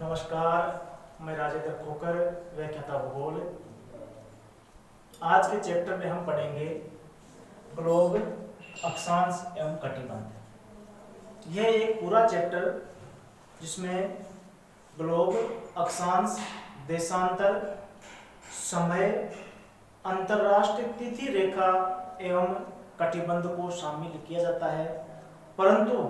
नमस्कार, मैं राजेंद्र खोकर, व्याख्याता भूगोल। आज के चैप्टर में हम पढ़ेंगे ग्लोब, अक्षांश एवं कटिबंध। यह एक पूरा चैप्टर जिसमें ग्लोब, अक्षांश, देशांतर, समय, अंतरराष्ट्रीय तिथि रेखा एवं कटिबंध को शामिल किया जाता है। परंतु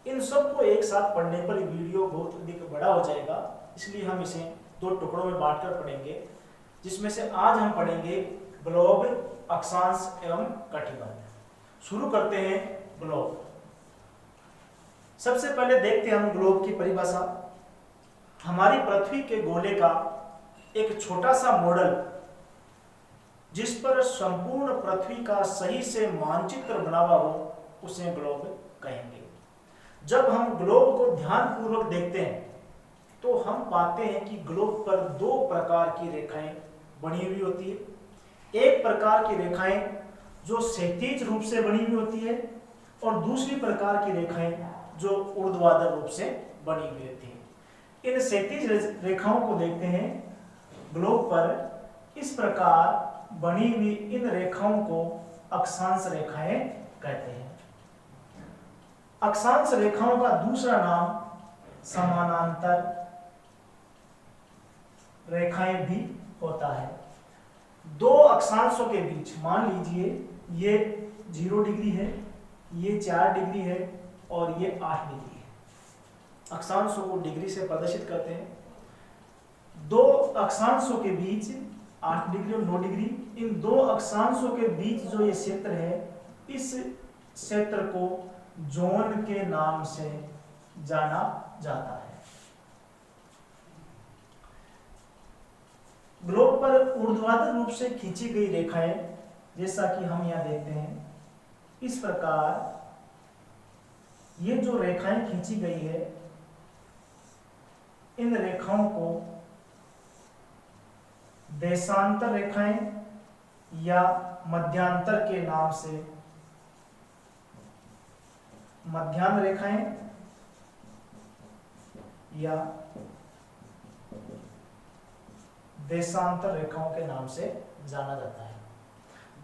इन सब को एक साथ पढ़ने पर वीडियो बहुत अधिक बड़ा हो जाएगा, इसलिए हम इसे दो टुकड़ों में बांटकर पढ़ेंगे, जिसमें से आज हम पढ़ेंगे ग्लोब, अक्षांश एवं कटिबंध। शुरू करते हैं ग्लोब। सबसे पहले देखते हैं हम ग्लोब की परिभाषा। हमारी पृथ्वी के गोले का एक छोटा सा मॉडल जिस पर संपूर्ण पृथ्वी का सही से मानचित्र बना हुआ हो, उसे ग्लोब कहेंगे। जब हम ग्लोब को ध्यानपूर्वक देखते हैं तो हम पाते हैं कि ग्लोब पर दो प्रकार की रेखाएं बनी हुई होती है। एक प्रकार की रेखाएं जो क्षैतिज रूप से बनी हुई होती है और दूसरी प्रकार की रेखाएं जो ऊर्ध्वाधर रूप से बनी हुई होती है। इन क्षैतिज रेखाओं को देखते हैं। ग्लोब पर इस प्रकार बनी हुई इन रेखाओं को अक्षांश रेखाएं कहते हैं। अक्षांश रेखाओं का दूसरा नाम समानांतर रेखाएं भी होता है। दो अक्षांशों के बीच, मान लीजिए ये 0 डिग्री है, ये 4 डिग्री है और ये 8 डिग्री है। अक्षांशों को डिग्री से प्रदर्शित करते हैं। दो अक्षांशों के बीच 8 डिग्री और 9 डिग्री, इन दो अक्षांशों के बीच जो ये क्षेत्र है, इस क्षेत्र को जोन के नाम से जाना जाता है। ग्लोब पर ऊर्ध्वाधर रूप से खींची गई रेखाएं, जैसा कि हम यहां देखते हैं, इस प्रकार ये जो रेखाएं खींची गई है, इन रेखाओं को देशांतर रेखाएं या मध्यांतर के नाम से, मध्याह्न रेखाएं या देशांतर रेखाओं के नाम से जाना जाता है।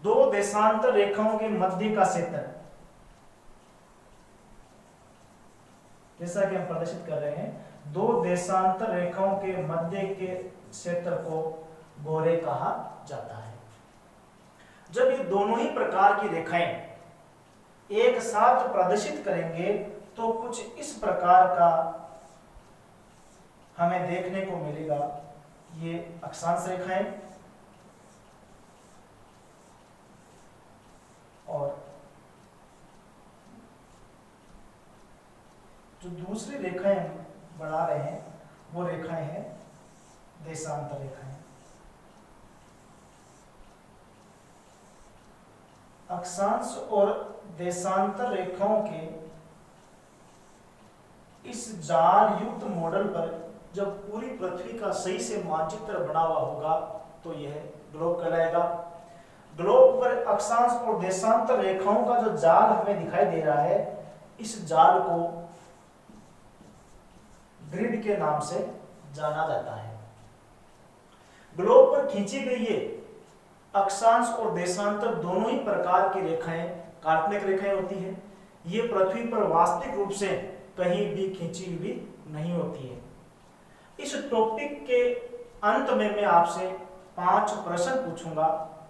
दो देशांतर रेखाओं के मध्य का क्षेत्र, जैसा कि हम प्रदर्शित कर रहे हैं, दो देशांतर रेखाओं के मध्य के क्षेत्र को गोले कहा जाता है। जब ये दोनों ही प्रकार की रेखाएं एक साथ प्रदर्शित करेंगे तो कुछ इस प्रकार का हमें देखने को मिलेगा। ये अक्षांश रेखाएं और जो दूसरी रेखाएं बढ़ा रहे हैं वो रेखाएं हैं देशांतर रेखाएं। अक्षांश और देशांतर रेखाओं के इस जाल युक्त मॉडल पर जब पूरी पृथ्वी का सही से मानचित्र बना हुआ होगा तो यह ग्लोब कहलाएगा। ग्लोब पर अक्षांश और देशांतर रेखाओं का जो जाल हमें दिखाई दे रहा है, इस जाल को ग्रिड के नाम से जाना जाता है। ग्लोब पर खींची गई ये अक्षांश और देशांतर दोनों ही प्रकार की रेखाएं काल्पनिक रेखाएं होती हैं। ये पृथ्वी पर वास्तविक रूप से कहीं भी खींची हुई नहीं होती है। इस टॉपिक के अंत में मैं आपसे 5 प्रश्न पूछूंगा,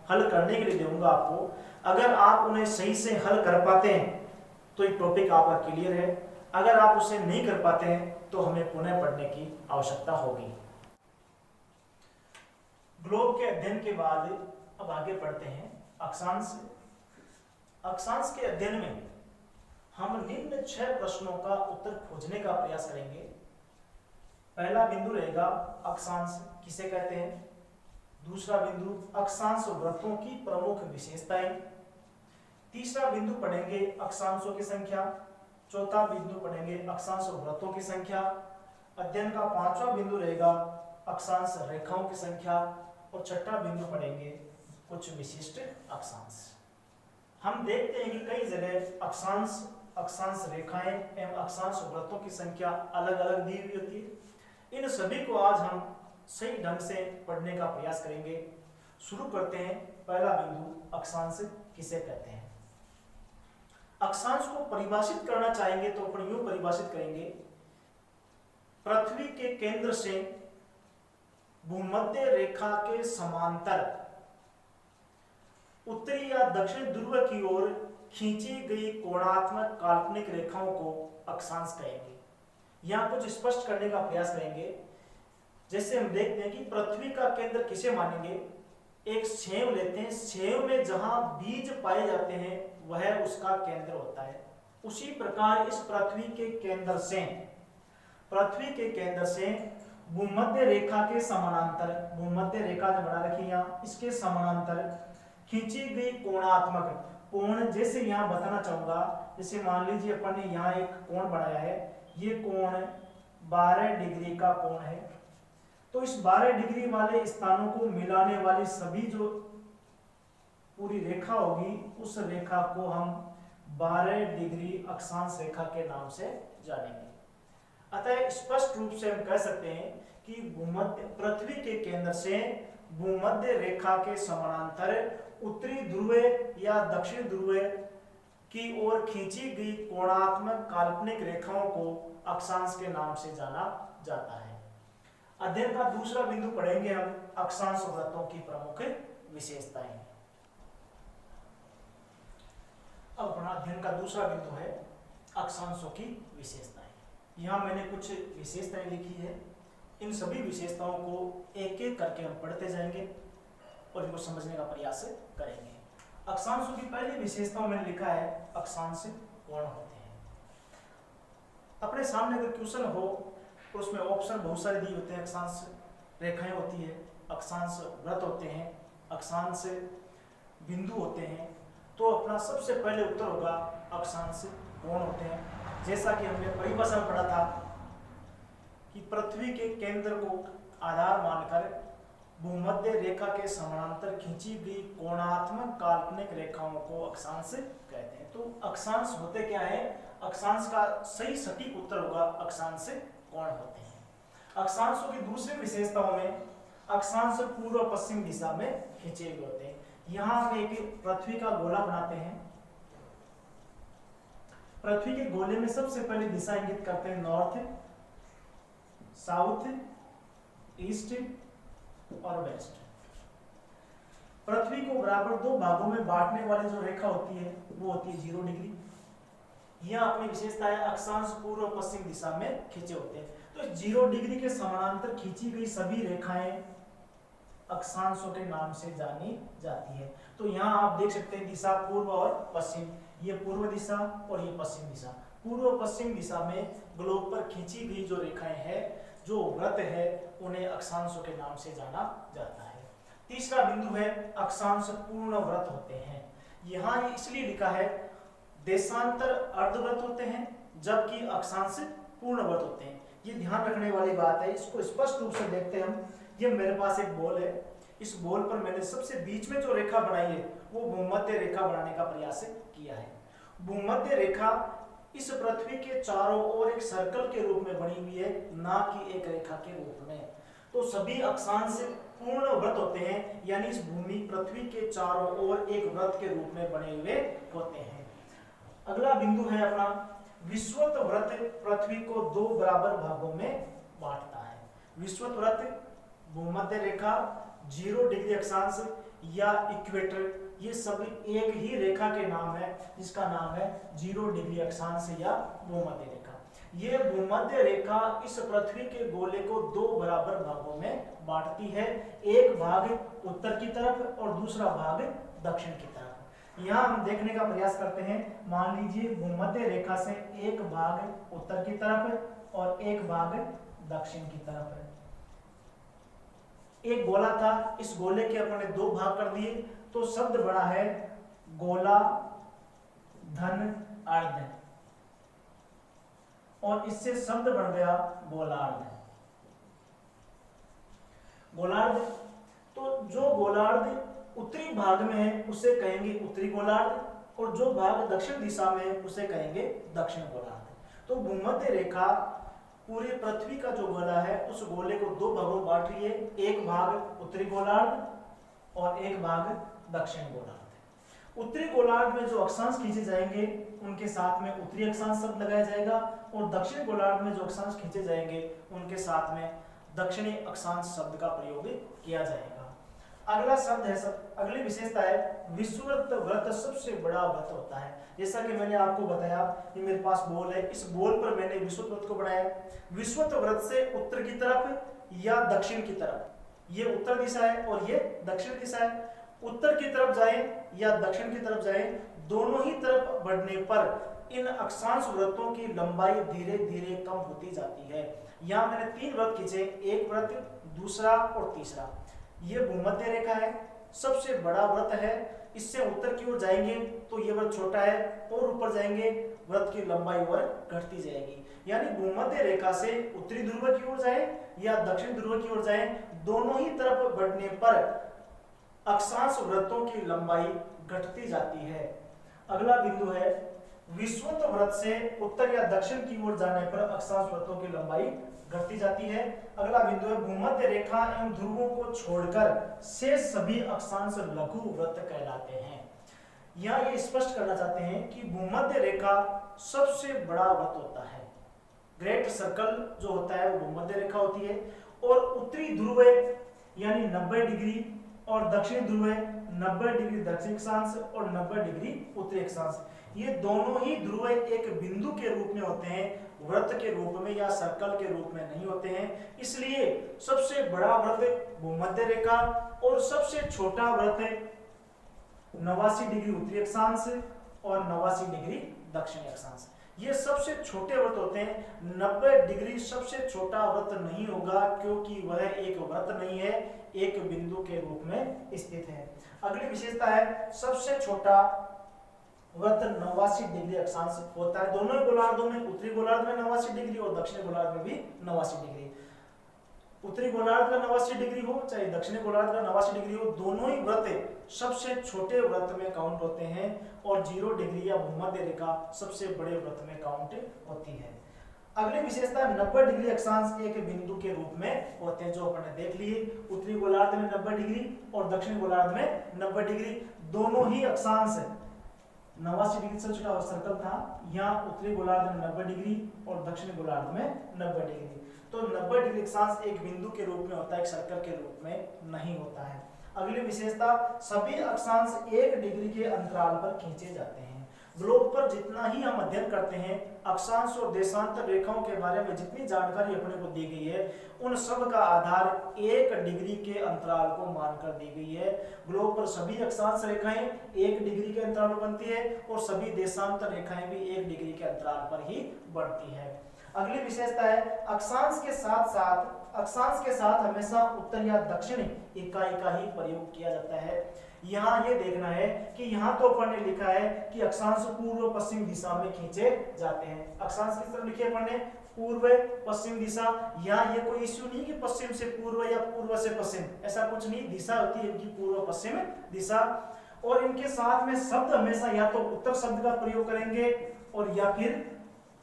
हल करने के लिए दूंगा आपको। अगर आप उन्हें सही से हल कर पाते हैं तो ये टॉपिक आपका क्लियर है। अगर आप उसे नहीं कर पाते हैं तो हमें पुनः पढ़ने की आवश्यकता होगी। ग्लोब के अध्ययन के बाद अब आगे बढ़ते हैं अक्षांश। अक्षांश के अध्ययन में हम निम्न 6 प्रश्नों का उत्तर खोजने का प्रयास करेंगे। पहला बिंदु रहेगा अक्षांश किसे कहते हैं। दूसरा बिंदु अक्षांश वृत्तों की प्रमुख विशेषताएं। तीसरा बिंदु पढ़ेंगे अक्षांशों की संख्या। चौथा बिंदु पढ़ेंगे अक्षांश वृत्तों की संख्या। अध्ययन का 5वां बिंदु रहेगा अक्षांश रेखाओं की संख्या और छठा बिंदु पढ़ेंगे कुछ विशिष्ट अक्षांश। हम देखते हैं कि कई जगह अक्षांश रेखाएं एवं अक्षांश वृत्तों की संख्या अलग अलग दी हुई होती है। इन सभी को आज हम सही ढंग से पढ़ने का प्रयास करेंगे। शुरू करते हैं। पहला बिंदु, अक्षांश किसे कहते हैं। अक्षांश को परिभाषित करना चाहेंगे तो अपन यूं परिभाषित करेंगे, पृथ्वी के केंद्र से भूमध्य रेखा के समांतर उत्तरी या दक्षिण ध्रुव की ओर खींची गई कोणात्मक काल्पनिक रेखाओं को अक्षांश कहेंगे। यहां कुछ स्पष्ट करने का प्रयास करेंगे। जैसे हम देखते हैं कि पृथ्वी का केंद्र किसे मानेंगे, एक सेव लेते हैं, सेव में जहां बीज पाए जाते हैं वह उसका केंद्र होता है। उसी प्रकार इस पृथ्वी के केंद्र से भूमध्य रेखा के समानांतर, भूमध्य रेखा जो बना रखी है यहाँ, इसके समानांतर खींची गई कोणात्मक कोण, जैसे यहाँ बताना चाहूंगा, जैसे मान लीजिए अपन ने यहाँ एक कोण बनाया है, ये कोण 12 डिग्री का कोण है। तो इस 12 डिग्री वाले स्थानों को मिलाने वाली सभी जो पूरी रेखा होगी, उस रेखा को हम 12 डिग्री अक्षांश रेखा के नाम से जानेंगे। अतः स्पष्ट रूप से हम कह सकते हैं कि भूमध्य, पृथ्वी के केंद्र से भूमध्य रेखा के समानांतर उत्तरी ध्रुव या दक्षिण ध्रुव की ओर खींची गई कोणात्मक काल्पनिक रेखाओं को अक्षांश के नाम से जाना जाता है। अध्ययन का दूसरा बिंदु पढ़ेंगे हम, अक्षांश वृत्तों की प्रमुख विशेषताएं। अब अपना अध्ययन का दूसरा बिंदु है अक्षांशों की विशेषताएं। यहां मैंने कुछ विशेषताएं लिखी है। इन सभी विशेषताओं को एक एक करके हम पढ़ते जाएंगे और इनको समझने का प्रयास करेंगे। अक्षांशों की पहली विशेषताओं में लिखा है अक्षांश कोण होते हैं। अपने सामने अगर क्वेश्चन हो तो उसमें ऑप्शन बहुत सारे दिए होते हैं। अक्षांश रेखाएं होती है, अक्षांश वृत्त होते हैं, अक्षांश बिंदु होते हैं। तो अपना सबसे पहले उत्तर होगा अक्षांश कोण होते हैं। जैसा कि हमने परिभाषा में पढ़ा था कि पृथ्वी के केंद्र को आधार मानकर भूमध्य रेखा के समानांतर खींची गई कोणात्मक काल्पनिक रेखाओं को अक्षांश कहते हैं। तो अक्षांश होते क्या है, अक्षांश का सही सटीक उत्तर होगा अक्षांश कोण होते हैं। अक्षांशों की दूसरी विशेषताओं में अक्षांश पूर्व पश्चिम दिशा में खींचे हुए होते हैं। यहां हम एक पृथ्वी का गोला बनाते हैं। पृथ्वी के गोले में सबसे पहले दिशा इंगित करते हैं नॉर्थ, साउथ, ईस्ट और वेस्ट। पृथ्वी को बराबर दो भागों में बांटने वाली जो रेखा होती है वो होती है 0 डिग्री। यह अपनी विशेषता है, अक्षांश पूर्व पश्चिम दिशा में खींचे होते हैं। तो 0 डिग्री के समानांतर खींची गई सभी रेखाएं अक्षांशों के नाम से जानी जाती है। तो यहाँ आप देख सकते हैं दिशा पूर्व और पश्चिम, ये पूर्व दिशा और ये पश्चिम दिशा। पूर्व पश्चिम दिशा में ग्लोब पर खींची गई जो रेखाएं हैं, जो वृत्त है, उन्हें अक्षांशों के नाम से जाना जाता है। तीसरा बिंदु है अक्षांश पूर्ण वृत्त होते हैं। यहाँ इसलिए लिखा है देशांतर अर्धवृत्त होते हैं जबकि अक्षांश पूर्ण वृत्त होते हैं। ये ध्यान रखने वाली बात है, इसको स्पष्ट रूप से देखते हैं हम। ये मेरे पास एक बॉल है, इस बॉल पर मैंने सबसे बीच में जो रेखा बनाई है वो भूमध्य रेखा बनाने का प्रयास किया है। भूमध्य रेखा इस पृथ्वी के चारों ओर एक सर्कल के रूप में बनी हुई है, ना कि एक रेखा के रूप में। तो सभी अक्षांश पूर्ण वृत्त होते हैं, यानी इस भूमि पृथ्वी के चारों ओर एक वृत्त के रूप में बने हुए होते हैं। अगला बिंदु है अपना विषुवत वृत्त पृथ्वी को 2 बराबर भागों में बांटता है। विषुवत वृत्त भूमध्य रेखा, 0 डिग्री अक्षांश या इक्वेटर, ये सब एक ही रेखा के नाम है जिसका नाम है 0 डिग्री अक्षांश या भूमध्य रेखा। ये भूमध्य रेखा इस पृथ्वी के गोले को 2 बराबर भागों में बांटती है, एक भाग उत्तर की तरफ और दूसरा भाग दक्षिण की तरफ। यहाँ हम देखने का प्रयास करते हैं। मान लीजिए भूमध्य रेखा से एक भाग उत्तर की तरफ और एक भाग दक्षिण की तरफ है। एक गोला था, इस गोले के अपन ने 2 भाग कर दिए, तो शब्द बना है गोला धन अर्ध, और इससे शब्द बन गया गोलार्ध। गोलार्ध, तो जो गोलार्ध उत्तरी भाग में है उसे कहेंगे उत्तरी गोलार्ध, और जो भाग दक्षिण दिशा में है उसे कहेंगे दक्षिण गोलार्ध। तो भूमध्य रेखा पूरे पृथ्वी का जो गोला है उस गोले को दो भागों में बांट रही है, एक भाग उत्तरी गोलार्ध और एक भाग दक्षिण गोलार्ध। उत्तरी गोलार्ध में जो अक्षांश खींचे जाएंगे उनके साथ में उत्तरी अक्षांश शब्द लगाया जाएगा और दक्षिण गोलार्ध में जो अक्षांश खींचे जाएंगे उनके साथ में दक्षिणी अक्षांश शब्द का प्रयोग किया जाएगा। अगला शब्द है अगली विशेषता है विषुवत व्रत सबसे बड़ा व्रत होता है। जैसा कि मैंने आपको बताया कि मेरे पास बोल है, इस बोल पर मैंने विषुवत व्रत को बनाया। विषुवत व्रत से उत्तर की तरफ या दक्षिण की तरफ, ये उत्तर दिशा है और ये दक्षिण दिशा है, उत्तर की तरफ जाएं या दक्षिण की तरफ जाएं, दोनों ही तरफ बढ़ने पर इन अक्षांश वृत्तों की लंबाई धीरे धीरे कम होती जाती है। यहाँ मैंने 3 वृत्त खींचे, एक वृत्त, दूसरा और तीसरा। ये भूमध्य रेखा है, सबसे बड़ा वृत्त है, इससे उत्तर की ओर जाएंगे तो ये वृत्त छोटा है और ऊपर जाएंगे वृत्त की लंबाई और घटती जाएगी। यानी भूमध्य रेखा से उत्तरी ध्रुव की ओर जाए या दक्षिण ध्रुव की ओर जाए, दोनों ही तरफ बढ़ने पर अक्षांश वृत्तों की लंबाई घटती जाती है। अगला बिंदु है विषुवत व्रत से उत्तर या दक्षिण की ओर जाने पर अक्षांश वृत्तों की लंबाई घटती जाती है। अगला बिंदु है भूमध्य रेखा एवं ध्रुवों को छोड़कर शेष सभी अक्षांश लघु वृत्त कहलाते हैं। यहाँ ये स्पष्ट करना चाहते हैं कि भूमध्य रेखा सबसे बड़ा वृत्त होता है, ग्रेट सर्कल जो होता है वो भूमध्य रेखा होती है, और उत्तरी ध्रुव यानी 90 डिग्री और दक्षिण ध्रुव 90 डिग्री दक्षिण अक्षांश और 90 डिग्री उत्तरी अक्षांश, ये दोनों ही ध्रुव एक बिंदु के रूप में होते हैं, वृत्त के रूप में या सर्कल के रूप में नहीं होते हैं। इसलिए सबसे बड़ा वृत्त भूमध्य रेखा और सबसे छोटा वृत्त 89 डिग्री उत्तरी अक्षांश और 89 डिग्री दक्षिणी अक्षांश, ये सबसे छोटे वृत्त होते हैं। 90 डिग्री सबसे छोटा वृत्त नहीं होगा क्योंकि वह एक वृत्त नहीं है, एक बिंदु के रूप में स्थित है। अगली विशेषता है सबसे छोटा वृत्त 89 डिग्री अक्षांश होता है। दोनों गोलार्धों में, उत्तरी गोलार्ध में 89 डिग्री और दक्षिणी गोलार्ध में भी 89 डिग्री। उत्तरी गोलार्ध का 89 डिग्री हो चाहे दक्षिणी गोलार्ध का 89 डिग्री हो, दोनों ही वृत्त सबसे छोटे वृत्त में काउंट होते हैं और 0 डिग्री या भूमध्य रेखा सबसे बड़े वृत्त में काउंट होती है। अगली विशेषता 90 डिग्री अक्षांश एक बिंदु के रूप में होते हैं, जो अपने देख लिए। उत्तरी गोलार्ध में 90 डिग्री और दक्षिणी गोलार्ध में 90 डिग्री, दोनों ही अक्षांश 89 डिग्री से छोटा सर्कल था, यहाँ उत्तरी गोलार्ध में 90 डिग्री और दक्षिणी गोलार्ध में 90 डिग्री। तो 90 डिग्री अक्षांश एक बिंदु के रूप में होता है, एक सर्कल के रूप में नहीं होता है। अगली विशेषता सभी अक्षांश 1 डिग्री के अंतराल पर खींचे जाते हैं। ग्लोब पर जितना ही हम अध्ययन करते हैं, अक्षांश और देशांतर रेखाओं के बारे में जितनी जानकारी अपने को दी गई है, उन सब का आधार 1 डिग्री के अंतराल को मानकर दी गई है। ग्लोब पर सभी अक्षांश रेखाएं 1 डिग्री के अंतराल पर बनती है और सभी देशांतर रेखाएं भी 1 डिग्री के अंतराल पर ही बढ़ती है। अगली विशेषता है अक्षांश के साथ हमेशा उत्तर या दक्षिण इकाई का ही प्रयोग किया जाता है। यहाँ ये देखना है कि यहाँ तो अपन ने लिखा है कि अक्षांश पूर्व पश्चिम दिशा में खींचे जाते हैं। अक्षांश किस तरफ लिखे अपन ने? पूर्व पश्चिम दिशा। यहाँ ये कोई इश्यू नहीं कि पश्चिम से पूर्व या पूर्व से पश्चिम, ऐसा कुछ नहीं। दिशा होती है इनकी पूर्व पश्चिम दिशा, और इनके साथ में शब्द हमेशा या तो उत्तर शब्द का प्रयोग करेंगे और या फिर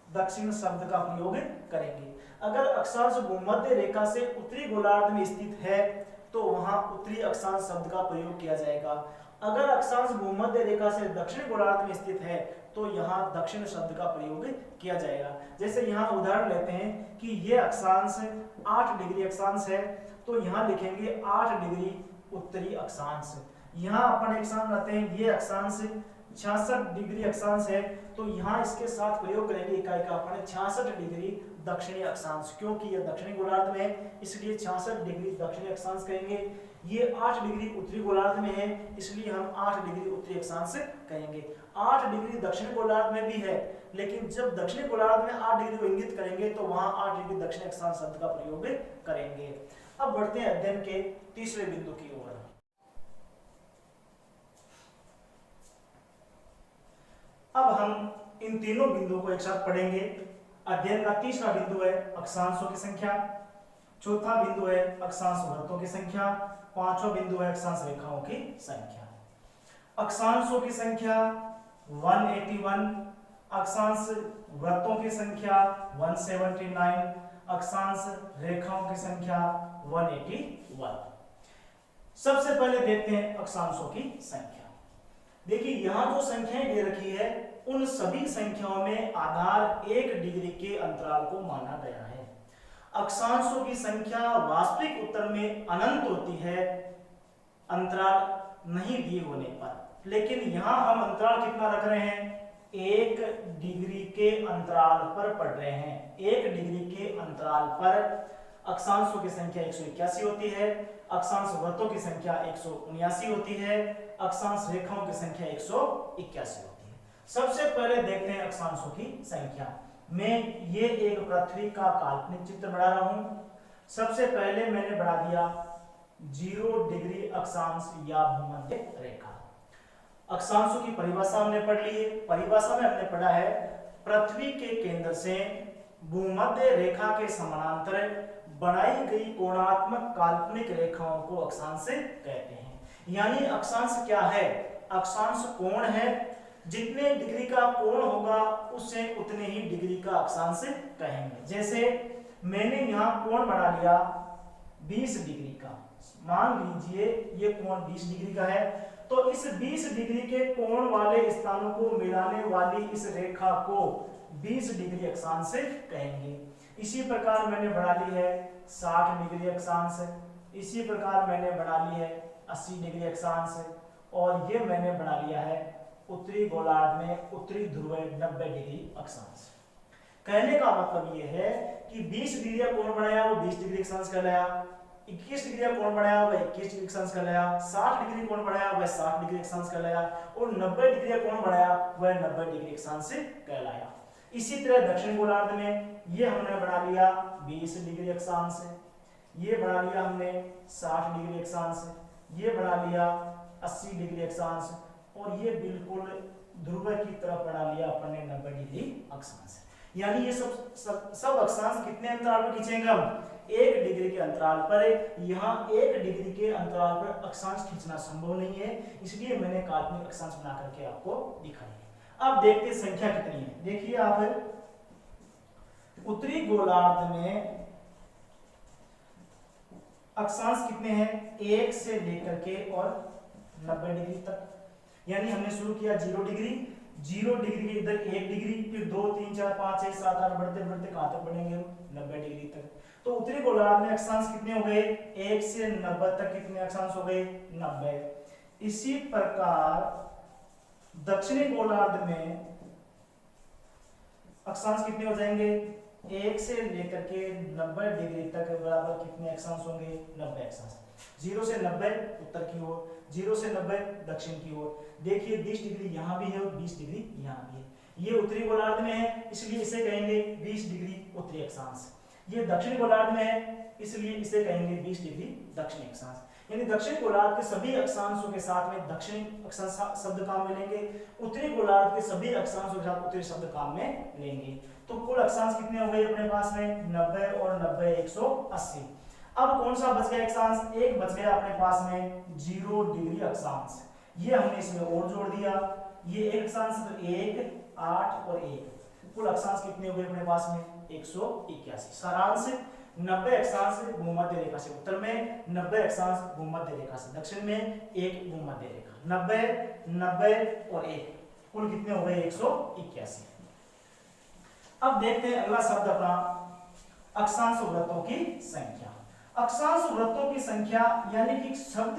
दक्षिण शब्द का प्रयोग करेंगे। अगर अक्षांश भूमध्य रेखा से उत्तरी गोलार्ध में स्थित है तो वहां उत्तरी अक्षांश शब्द का प्रयोग किया जाएगा। अगर अक्षांश भूमध्य रेखा से दक्षिण गोलार्ध में स्थित है तो यहाँ दक्षिण शब्द का प्रयोग किया जाएगा। जैसे यहाँ उदाहरण लेते हैं कि ये अक्षांश 8 डिग्री अक्षांश है, तो यहाँ लिखेंगे 8 डिग्री उत्तरी अक्षांश। यहाँ अपन एक साथ लाते हैं, ये अक्षांश 66 डिग्री अक्षांश है, तो यहाँ इसके साथ प्रयोग करेंगे इकाई का अपन 66 डिग्री दक्षिणी अक्षांश, क्योंकि ये दक्षिणी गोलार्ध में है इसलिए 66 डिग्री दक्षिणी अक्षांश कहेंगे। ये 8 डिग्री उत्तरी गोलार्ध में है इसलिए हम 8 डिग्री उत्तरी अक्षांश कहेंगे। 8 डिग्री दक्षिणी गोलार्ध में भी है, लेकिन जब दक्षिणी गोलार्ध में 8 डिग्री को इंगित करेंगे तो वहां 8 डिग्री दक्षिणी अक्षांश शब्द का प्रयोग करेंगे। अब बढ़ते हैं अध्ययन के तीसरे बिंदु की ओर। अब हम इन तीनों बिंदुओं को एक साथ पढ़ेंगे। अध्ययन का तीसरा बिंदु है अक्षांशों की संख्या, चौथा बिंदु है अक्षांश वृत्तों की संख्या, पांचवा बिंदु है अक्षांश रेखाओं की संख्या। अक्षांशों की संख्या 181, अक्षांश वृत्तों की संख्या 179, अक्षांश रेखाओं की संख्या 181। सबसे पहले देखते हैं अक्षांशों की संख्या। देखिए यहां जो संख्याएं दे रखी है उन सभी संख्याओं में आधार 1 डिग्री के अंतराल को माना गया है। अक्षांशों की संख्या वास्तविक उत्तर में अनंत होती है अंतराल नहीं दिए होने पर, लेकिन यहां हम अंतराल कितना रख रहे हैं, 1 डिग्री के अंतराल पर पढ़ रहे हैं। 1 डिग्री के अंतराल पर अक्षांशों की संख्या 181 होती है, अक्षांश वृत्तों की संख्या 179 होती है, अक्षांश रेखाओं की संख्या 181 होती है। सबसे पहले देखते हैं अक्षांशों की संख्या। मैं ये एक पृथ्वी का काल्पनिक चित्र बना रहा हूं। सबसे पहले मैंने बढ़ा दिया 0 डिग्री अक्षांश या भूमध्य रेखा। अक्षांशों की परिभाषा हमने पढ़ ली है। परिभाषा में हमने पढ़ा है पृथ्वी के केंद्र से भूमध्य रेखा के समानांतर बनाई गई कोणात्मक काल्पनिक रेखाओं को अक्षांश कहते हैं। यानी अक्षांश क्या है, अक्षांश कोण है। जितने डिग्री का कोण होगा उससे उतने ही डिग्री का अक्षांश कहेंगे। जैसे मैंने यहां कोण बना लिया 20 डिग्री का, मान लीजिए ये कोण 20 डिग्री का है, तो इस 20 डिग्री के कोण वाले स्थानों को मिलाने वाली इस रेखा को 20 डिग्री अक्षांश कहेंगे। इसी प्रकार मैंने बढ़ा ली है 60 डिग्री अक्षांश, इसी प्रकार मैंने बढ़ा ली है 80 डिग्री अक्षांश, और ये मैंने बना लिया है उत्तरी गोलार्ध में उत्तरी ध्रुव 90 डिग्री अक्षांश। कहने का मतलब ये है कि 20 डिग्री का कोण बनाया वो 20 डिग्री अक्षांश कहलाया, 21 डिग्री का कोण बनाया वह 21 डिग्री अक्षांश कहलाया, 60 डिग्री कोण बनाया वह 60 डिग्री अक्षांश कहलाया, और 90 डिग्री का कोण बनाया वह 90 डिग्री अक्षांश कहलाया। इसी तरह दक्षिण गोलार्ध में ये हमने बना लिया 20 डिग्री अक्षांश, ये बना लिया हमने 60 डिग्री अक्षांश, ये बना लिया 80 डिग्री अक्षांश, और ये बिल्कुल ध्रुव की तरफ बना लिया अपन ने 90 डिग्री अक्षांश। यानी ये सब अक्षांश कितने अंतराल पर खींचेंगे हम, 1 डिग्री के अंतराल पर। यहाँ 1 डिग्री के अंतराल पर अक्षांश खींचना संभव नहीं है, इसलिए मैंने काल्पनिक अक्षांश बना करके आपको दिखाई है। अब देखते हैं संख्या कितनी है। देखिए आप उत्तरी गोलार्ध में अक्षांश कितने हैं, 1 से लेकर के और 90 डिग्री तक। यानी हमने शुरू किया 0 डिग्री, 0 डिग्री के इधर 1 डिग्री, फिर 2 3 4 5 6 7 8 बढ़ते बढ़ते कहां तक बढ़ेंगे, 90 डिग्री तक। तो उत्तरी गोलार्ध में अक्षांश कितने हो गए, 1 से 90 तक कितने अक्षांश हो गए, 90। इसी प्रकार दक्षिणी गोलार्ध में अक्षांश कितने हो जाएंगे, 1 से लेकर के 90 डिग्री तक बराबर कितने अक्षांश होंगे, 90 अक्षांश। 0 से 90 उत्तर की ओर, 0 से 90 दक्षिण की ओर। देखिए 20 डिग्री यहाँ भी है और 20 डिग्री यहाँ भी है। ये उत्तरी गोलार्ध में है इसलिए इसे कहेंगे 20 डिग्री उत्तरी अक्षांश। ये दक्षिण गोलार्ध में है इसलिए इसे कहेंगे 20 डिग्री दक्षिणी अक्षांश। यानी दक्षिण गोलार्ध के सभी अक्षांशों के साथ में दक्षिणी अक्षांश शब्द काम में लेंगे, उत्तरी गोलार्ध के सभी अक्षांशों के साथ उत्तरी शब्द काम में लेंगे। तो कुल अक्षांश कितने हो गए अपने पास में, 90 और 90 180। अब कौन सा बच गया अक्षांश, एक बच गया अपने पास में 0 डिग्री अक्षांश। ये हमने इसमें और जोड़ दिया, ये एक अक्षांश तो 1 8 और 1, कुल अक्षांश कितने हो गए अपने पास में 181। सारांश 90 अक्षांश भूमध्य रेखा से उत्तर में, 90 अक्षांश भूमध्य रेखा से दक्षिण में, एक भूमध्य रेखा। 90 90 और 1 कुल कितने हो गए 181। अब देखते हैं अगला शब्द अपना अक्षांश वृत्तों की संख्या। अक्षांश वृत्तों की संख्या यानी कि शब्द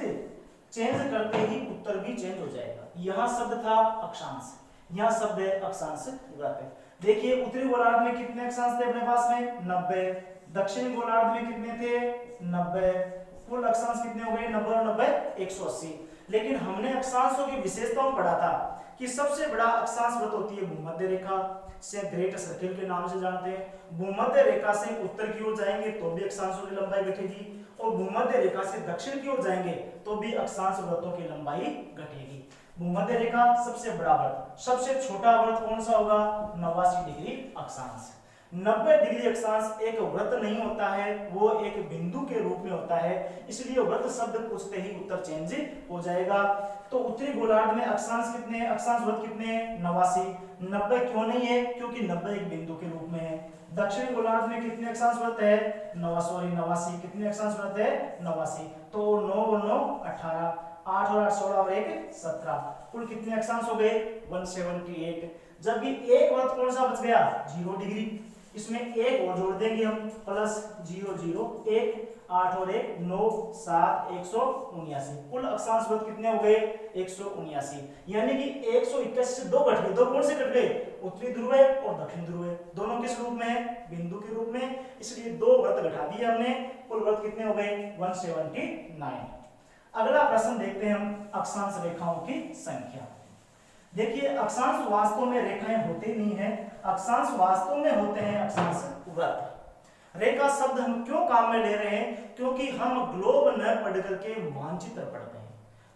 चेंज करते ही उत्तर भी चेंज हो जाएगा। यहां शब्द था अक्षांश, यहां शब्द है अक्षांश वृत्त। देखिए उत्तरी गोलार्ध में कितने अक्षांश थे अपने पास में 90, दक्षिणी गोलार्ध में कितने थे 90, कुल अक्षांश कितने हो गए 90 और 90 180। लेकिन हमने अक्षांशों की विशेषताओं पढ़ा था कि सबसे बड़ा अक्षांश वृत्त होती है भूमध्य रेखा, से ग्रेट सर्किल के नाम से जानते हैं। भूमध्य रेखा से उत्तर की ओर जाएंगे तो भी अक्षांशों की लंबाई घटेगी, और भूमध्य रेखा से दक्षिण की ओर जाएंगे तो भी अक्षांश वृत्तों की लंबाई घटेगी। भूमध्य रेखा सबसे बड़ा वृत्त, सबसे छोटा वृत्त कौन सा होगा 89 डिग्री अक्षांश। 90 डिग्री अक्षांश एक वृत्त नहीं होता है, वो एक बिंदु के रूप में होता है, इसलिए वृत्त शब्द पूछते ही उत्तर चेंज हो जाएगा। तो उत्तरी गोलार्ध में अक्षांश कितने हैं, अक्षांश वृत्त कितने हैं, 89। 90 क्यों नहीं है, क्योंकि 90 एक बिंदु के रूप में है। दक्षिणी गोलार्ध में कितने अक्षांश वृत्त है, 89। कितने अक्षांश वृत्त है, 89। तो 9 और 9 18, 8 और 8 16 और 1 17, कुल कितने अक्षांश हो गए, 178। जबकि एक वृत्त कौन सा बच गया, 0 डिग्री, इसमें एक और जोड़ देंगे हम, प्लस 0 0 1, 8 और 1 9 7 179, कुल अक्षांश वृत्त कितने हो गए, 179। यानी कि 181 से 2 घट गए, 2 कौन से घट गए, उत्तरी ध्रुव और दक्षिणी ध्रुव, दोनों किस रूप में है, बिंदु के रूप में, इसलिए 2 वृत्त घटा दिए हमने, कुल वृत्त कितने हो गए, 179। अगला प्रश्न देखते हैं हम, अक्षांश रेखाओं की संख्या। देखिए अक्षांश वास्तव में रेखाएं होते नहीं है, अक्षांश वास्तव में होते हैं अक्षांश वृत्त। रेखा शब्द हम क्यों काम में ले रहे हैं, क्योंकि हम ग्लोब न पढ़ करके मानचित्र पढ़ते हैं।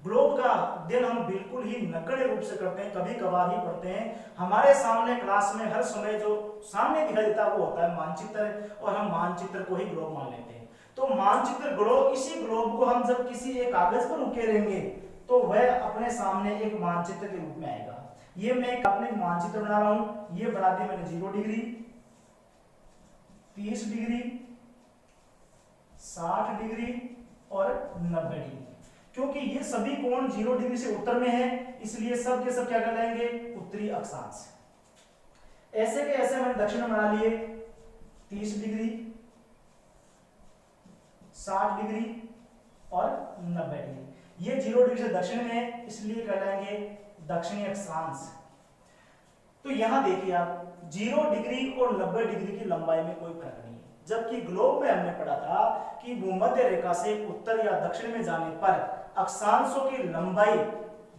ग्लोब का अध्ययन हम बिल्कुल ही नगण्य रूप से करते हैं, कभी कभार ही पढ़ते हैं। हमारे सामने क्लास में हर समय जो सामने दिखाई देता है वो होता है मानचित्र, और हम मानचित्र को ही ग्लोब मान लेते हैं। तो मानचित्र ग्लोब, इसी ग्लोब को हम जब किसी एक कागज पर उकेरेंगे तो वह अपने सामने एक मानचित्र के रूप में आएगा। ये मैं अपने मानचित्र बना रहा हूं, ये बना दिया मैंने 0 डिग्री, 30 डिग्री, 60 डिग्री और 90 डिग्री। क्योंकि ये सभी कोण 0 डिग्री से उत्तर में है, इसलिए सब के सब क्या कहलाएंगे, उत्तरी अक्षांश। ऐसे के ऐसे मैंने दक्षिण में बना लिए, 30 डिग्री, 60 डिग्री और 90 डिग्री। ये 0 डिग्री से दक्षिण में है, इसलिए कहलाएंगे दक्षिणी अक्षांश। तो यहां देखिए आप, 0 डिग्री और 90 डिग्री की लंबाई में कोई फर्क नहीं है। जबकि ग्लोब में हमने पढ़ा था कि भूमध्य रेखा से उत्तर या दक्षिण में जाने पर अक्षांशों की लंबाई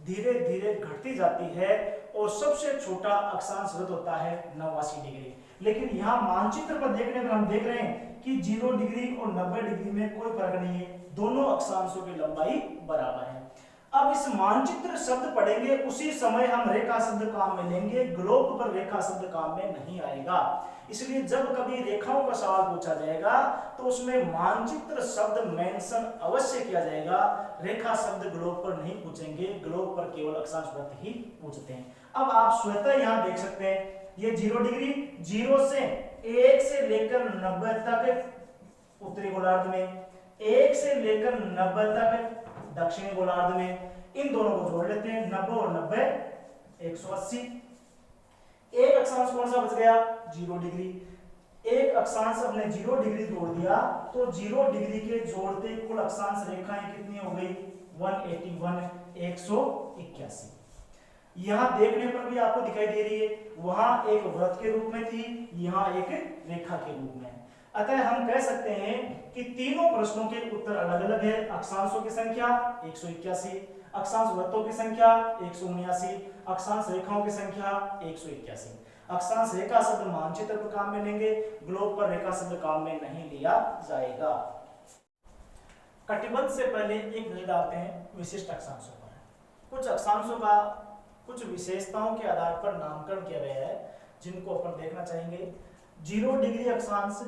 धीरे धीरे घटती जाती है और सबसे छोटा अक्षांश वृत्त होता है 89 डिग्री। लेकिन यहाँ मानचित्र पर देखने पर हम देख रहे हैं कि 0 डिग्री और 90 डिग्री में कोई फर्क नहीं है, दोनों अक्षांशों की लंबाई बराबर है। अब इस मानचित्र शब्द पढ़ेंगे उसी समय हम रेखा शब्द काम में लेंगे, ग्लोब पर रेखा शब्द काम में नहीं आएगा। इसलिए जब कभी रेखाओं का सवाल पूछा जाएगा तो उसमें मानचित्र शब्द मेंशन अवश्य किया जाएगा, रेखा शब्द ग्लोब पर नहीं पूछेंगे, ग्लोब पर केवल अक्षांश वृत्त ही पूछते हैं। अब आप स्वतः यहाँ देख सकते हैं, ये 0 डिग्री, 0 से 1 से लेकर 90 तक उत्तरी गोलार्ध में, 1 से लेकर 90 तक दक्षिणी गोलार्ध में। इन दोनों को जोड़ लेते हैं, 90 और 90 180। एक अक्षांश कौन सा बच गया, 0 डिग्री। एक अक्षांश हमने 0 डिग्री जोड़ दिया तो 0 डिग्री के जोड़ते कुल अक्षांश रेखाएं कितनी हो गई, 181, 181। यहां देखने पर भी आपको दिखाई दे रही है, वहां एक वृत्त के रूप में थी, यहां एक रेखा के रूप में। अतः हम कह सकते हैं कि तीनों प्रश्नों के उत्तर अलग अलग है। अक्षांशों की संख्या 181, अक्षांश वृत्तों की संख्या 179, अक्षांश रेखाओं की संख्या 181। अक्षांश रेखा शब्द मानचित्र पर काम में लेंगे, ग्लोब पर रेखा शब्द काम में नहीं लिया जाएगा। कटिबंध से पहले एक नजर डालते हैं विशिष्ट अक्षांशों पर। कुछ अक्षांशों का कुछ विशेषताओं के आधार पर नामकरण किया गया है, जिनको अपन देखना चाहेंगे। 0 डिग्री अक्षांश,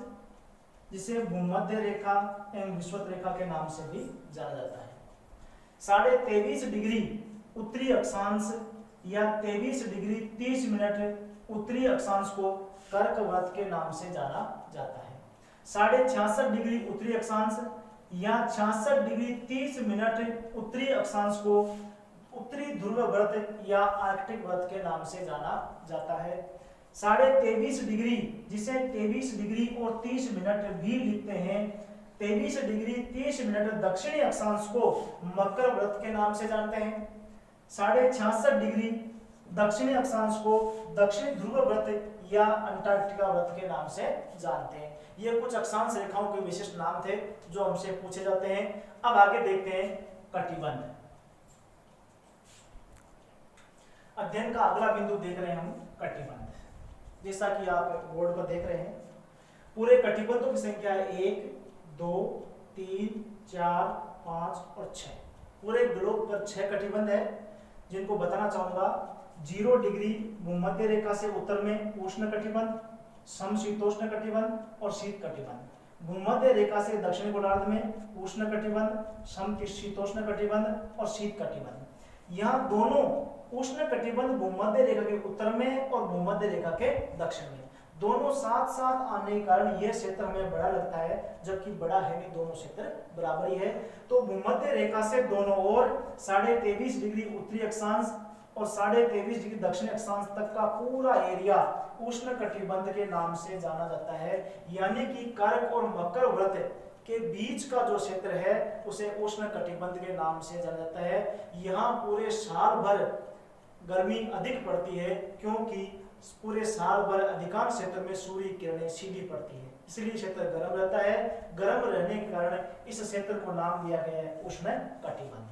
जिसे भूमध्य रेखा एवं विषुवत रेखा के नाम से भी जाना जाता है। 23.5 डिग्री उत्तरी अक्षांश या 23 डिग्री 30 मिनट उत्तरी अक्षांश को कर्क वृत्त के नाम से जाना जाता है। 66.5 डिग्री उत्तरी अक्षांश या 66 डिग्री 30 मिनट उत्तरी अक्षांश को उत्तरी ध्रुव वृत्त या आर्कटिक वृत्त के नाम से जाना जाता है। 23.5 डिग्री, जिसे 23 डिग्री और 30 मिनट भी लिखते हैं, 23 डिग्री 30 मिनट दक्षिणी अक्षांश को मकर वृत्त के नाम से जानते हैं। 66.5 डिग्री दक्षिणी अक्षांश को दक्षिणी ध्रुव वृत्त या अंटार्कटिका वृत्त के नाम से जानते हैं। ये कुछ अक्षांश रेखाओं के विशिष्ट नाम थे जो हमसे पूछे जाते हैं। अब आगे देखते हैं कटिबंध। अध्ययन का अगला बिंदु देख रहे हैं हम कटिबंध। जैसा कि आप बोर्ड पर देख रहे हैं, पूरे कटिबंधों की संख्या है 1, 2, 3, 4, 5 और 6। पूरे ग्लोब पर 6 कटिबंध है, जिनको बताना चाहूंगा। 0 डिग्री भूमध्य रेखा से उत्तर में उष्ण कटिबंध, समशीतोष्ण कटिबंध और शीत कटिबंध। भूमध्य रेखा से दक्षिणी गोलार्ध में उष्ण कटिबंध, समशीतोष्ण कटिबंध और शीत कटिबंध। यहाँ दोनों उष्ण कटिबंध भूमध्य रेखा के उत्तर में और भूमध्य रेखा के दक्षिण में, दोनों साथ साथ आने के कारण यह क्षेत्र हमें बड़ा लगता है, जबकि बड़ा है नहीं, दोनों क्षेत्र बराबर ही है। तो भूमध्य रेखा से दोनों ओर 23.5 डिग्री उत्तरी अक्षांश और 23.5 डिग्री दक्षिणी अक्षांश तक का पूरा एरिया उष्ण कटिबंध के नाम से जाना जाता है। यानी कि कर्क और मकर व्रत के बीच का जो क्षेत्र है उसे उष्ण कटिबंध के नाम से जाना जाता है। यहाँ पूरे साल भर गर्मी अधिक पड़ती है, क्योंकि पूरे साल भर अधिकांश क्षेत्र में सूर्य किरणें सीधी पड़ती है, इसलिए क्षेत्र गर्म रहता है। गर्म रहने के कारण इस क्षेत्र को नाम दिया गया है उष्ण कटिबंधीय।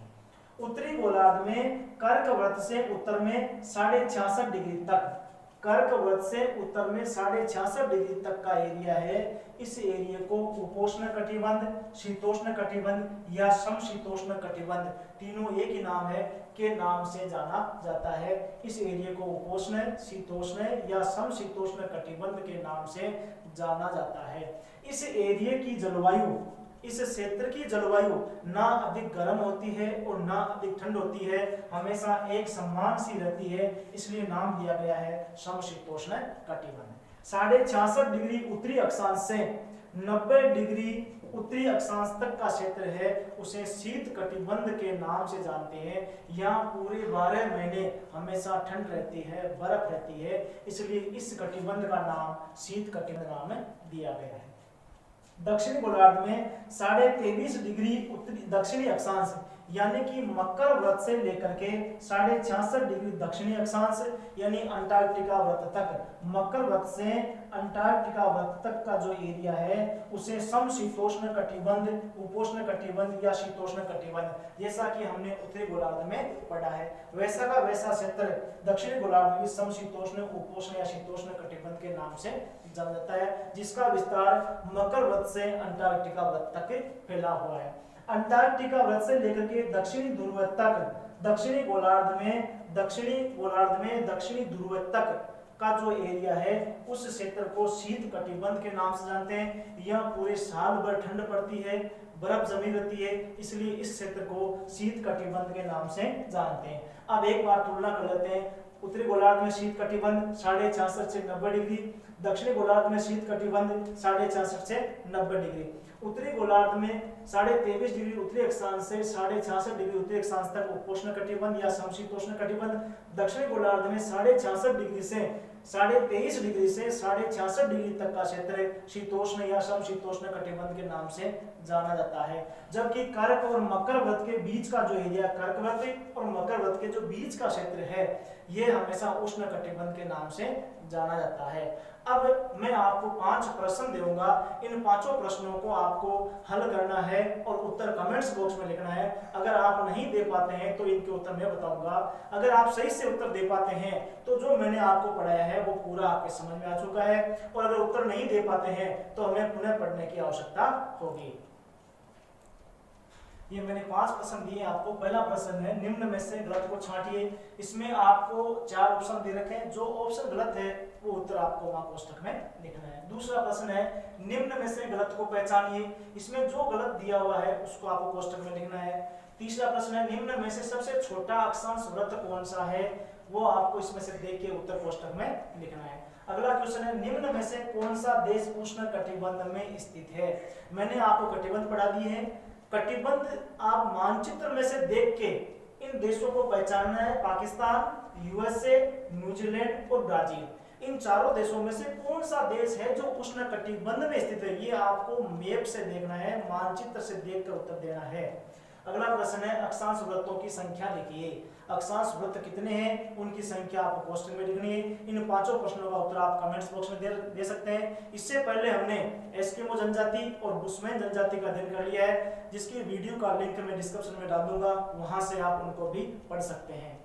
उत्तरी गोलार्ध में कर्क वृत्त से उत्तर में 66.5 डिग्री तक, कर्क वृत्त से उत्तर में 66.5 डिग्री तक का एरिया है। इस एरिया को उपोष्ण कटिबंध, शीतोष्ण कटिबंध या समशीतोष्ण कटिबंध, तीनों एक ही नाम है के नाम से जाना जाता है। इस एरिया को उपोष्ण, शीतोष्ण या समशीतोष्ण कटिबंध के नाम से जाना जाता है। इस एरिया की जलवायु, इस क्षेत्र की जलवायु ना अधिक गर्म होती है और ना अधिक ठंड होती है, हमेशा एक समान सी रहती है, इसलिए नाम दिया गया है समशीतोष्ण कटिबंध। 66.5 डिग्री उत्तरी अक्षांश से 90 डिग्री उत्तरी अक्षांश तक का क्षेत्र है उसे शीत कटिबंध के नाम से जानते हैं। यहाँ पूरे 12 महीने हमेशा ठंड रहती है, बर्फ रहती है, इसलिए इस कटिबंध का नाम शीत कटिबंध नाम दिया गया है। दक्षिणी गोलार्ध में 23.5 डिग्री उत्तरी दक्षिणी अक्षांश यानी कि मकर व्रत से लेकर के 66.5 डिग्री दक्षिणी अक्षांश यानी अंटार्कटिका व्रत तक, मकर व्रत से अंटार्कटिका व्रत तक का जो एरिया है उसे समशीतोष्ण कटिबंध, उपोष्ण कटिबंध या शीतोष्ण कटिबंध, जैसा कि हमने उत्तरी गोलार्ध में पढ़ा है वैसा का वैसा क्षेत्र दक्षिणी गोलार्ध में समशीतोष्ण, उपोष्ण या शीतोष्ण कटिबंध के नाम से जाना जाता है, जिसका विस्तार मकर व्रत से अंटार्कटिका व्रत तक फैला हुआ है। अंटार्कटिका व्रत से लेकर के दक्षिणी ध्रुव तक, दक्षिणी गोलार्ध में दक्षिणी ध्रुव तक का जो एरिया है उस क्षेत्र को शीत कटिबंध के नाम से जानते हैं। यह पूरे साल भर ठंड पड़ती है, बर्फ जमी रहती है, इसलिए इस क्षेत्र को शीत कटिबंध के नाम से जानते हैं। अब एक बार तुलना कर लेते हैं। उत्तरी गोलार्ध में शीत कटिबंध 66.5 से 90 डिग्री, दक्षिणी गोलार्ध में शीत कटिबंध 66.5 से 90 डिग्री। उत्तरी गोलार्ध में 23.5 डिग्री उत्तरी अक्षांश से 66.5 डिग्री उत्तरी अक्षांश तक उपोष्ण कटिबंध या समशीतोष्ण कटिबंध, दक्षिणी गोलार्ध में 66.5 डिग्री से 23.5 डिग्री से 66.5 डिग्री तक का क्षेत्र शीतोष्ण या समशीतोष्ण कटिबंध के नाम से जाना जाता है। जबकि कर्क और मकर व्रत के बीच का जो एरिया, कर्क व्रत और मकर व्रत के जो बीच का क्षेत्र है यह हमेशा उष्ण कटिबंध के नाम से जाना जाता है। अब मैं आपको 5 प्रश्न दूंगा, इन 5 प्रश्नों को आपको हल करना है और उत्तर कमेंट्स बॉक्स में लिखना है। अगर आप नहीं दे पाते हैं तो इनके उत्तर मैं बताऊंगा। अगर आप सही से उत्तर दे पाते हैं तो जो मैंने आपको पढ़ाया है वो पूरा आपके समझ में आ चुका है, और अगर उत्तर नहीं दे पाते हैं तो हमें पुनः पढ़ने की आवश्यकता होगी। ये मैंने 5 प्रश्न दिए आपको। पहला प्रश्न है निम्न में से गलत को छांटिए। इसमें आपको 4 ऑप्शन दे रखे हैं, जो ऑप्शन गलत है वो उत्तर आपको वहां कोष्ठक में लिखना है। दूसरा प्रश्न है निम्न में से गलत को पहचानिए। इसमें जो गलत दिया हुआ है उसको आपको कोष्ठक में लिखना है। तीसरा प्रश्न है निम्न में से सबसे छोटा अक्षांश वृत्त कौन सा है, वो आपको इसमें से देख के उत्तर कोष्ठक में लिखना है। अगला क्वेश्चन है निम्न में से कौन सा देश उष्ण कटिबंध में स्थित है। मैंने आपको कटिबंध पढ़ा दिए हैं। कटिबंध आप मानचित्र में से देख के इन देशों को पहचानना है। पाकिस्तान, यूएसए, न्यूजीलैंड और ब्राजील, इन चारों देशों में से कौन सा देश है जो उष्ण कटिबंध में स्थित है, ये आपको मैप से देखना है, मानचित्र से देखकर उत्तर देना है। अगला प्रश्न है अक्षांश वृत्तों की संख्या लिखिए। अक्षांश वृत्त कितने हैं उनकी संख्या आपको क्वेश्चन में लिखनी है। इन 5 प्रश्नों का उत्तर आप कमेंट्स बॉक्स में दे सकते हैं। इससे पहले हमने एस्किमो जनजाति और बुशमैन जनजाति का अध्ययन कर लिया है, जिसकी वीडियो का लिंक मैं डिस्क्रिप्शन में डाल दूंगा, वहां से आप उनको भी पढ़ सकते हैं।